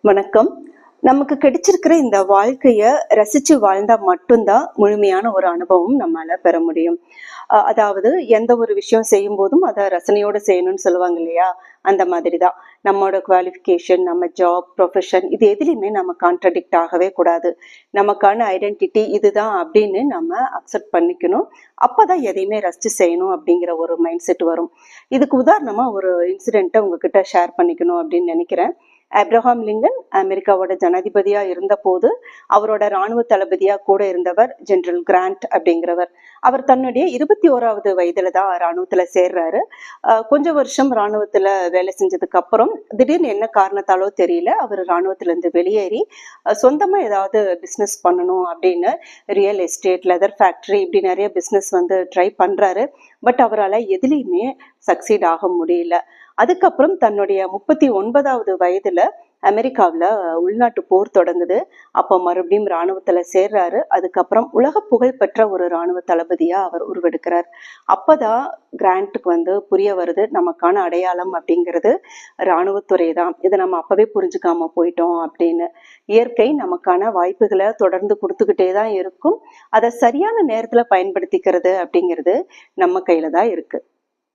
வணக்கம். நமக்கு கிடைச்சிருக்கிற இந்த வாழ்க்கைய ரசிச்சு வாழ்ந்தா மட்டும்தான் முழுமையான ஒரு அனுபவம் நம்மால பெற முடியும். அதாவது எந்த ஒரு விஷயம் செய்யும் போதும் அத ரசனையோட செய்யணும்னு சொல்லுவாங்க இல்லையா? அந்த மாதிரி தான். நம்மோட குவாலிஃபிகேஷன், நம்ம ஜாப், ப்ரொஃபஷன் இது எதுலயுமே நம்ம கான்ட்ரடிக்ட் ஆகவே கூடாது. நமக்கான ஐடென்டிட்டி இதுதான் அப்படின்னு நம்ம அக்செப்ட் பண்ணிக்கணும். அப்பதான் எதையுமே ரசிச்சு செய்யணும் அப்படிங்கிற ஒரு மைண்ட் செட் வரும். இதுக்கு உதாரணமா ஒரு இன்சிடென்ட்ட உங்ககிட்ட ஷேர் பண்ணிக்கணும் அப்படின்னு நினைக்கிறேன். ஆப்ரஹாம் லிங்கன் அமெரிக்காவோட ஜனாதிபதியா இருந்தபோது அவரோட ராணுவ தளபதியா கூட இருந்தவர் ஜெனரல் கிராண்ட் அப்படிங்கிறவர். அவர் தன்னுடைய 21வது வயதுல தான் ராணுவத்துல சேர்றாரு. கொஞ்சம் வருஷம் ராணுவத்துல வேலை செஞ்சதுக்கு அப்புறம் திடீர்னு என்ன காரணத்தாலோ தெரியல அவர் ராணுவத்துல இருந்து வெளியேறி சொந்தமா ஏதாவது பிசினஸ் பண்ணணும் அப்படின்னு ரியல் எஸ்டேட், லெதர் ஃபேக்டரி இப்படி நிறைய பிசினஸ் வந்து ட்ரை பண்றாரு. பட் அவரால் எதுலேயுமே சக்சீட் ஆக முடியல. அதுக்கப்புறம் தன்னுடைய 39வது வயதுல அமெரிக்காவில் உள்நாட்டு போர் தொடங்குது. அப்போ மறுபடியும் இராணுவத்துல சேர்றாரு. அதுக்கப்புறம் உலக புகழ் பெற்ற ஒரு இராணுவ தளபதியா அவர் உருவெடுக்கிறார். அப்பதான் கிராண்ட்டுக்கு வந்து புரிய வருது, நமக்கான அடையாளம் அப்படிங்கிறது இராணுவத்துறை தான். இதை நம்ம அப்பவே புரிஞ்சுக்காம போயிட்டோம் அப்படின்னு. இயற்கை நமக்கான வாய்ப்புகளை தொடர்ந்து கொடுத்துக்கிட்டே தான் இருக்கும். அதை சரியான நேரத்துல பயன்படுத்திக்கிறது அப்படிங்கிறது நம்ம கையில தான் இருக்கு.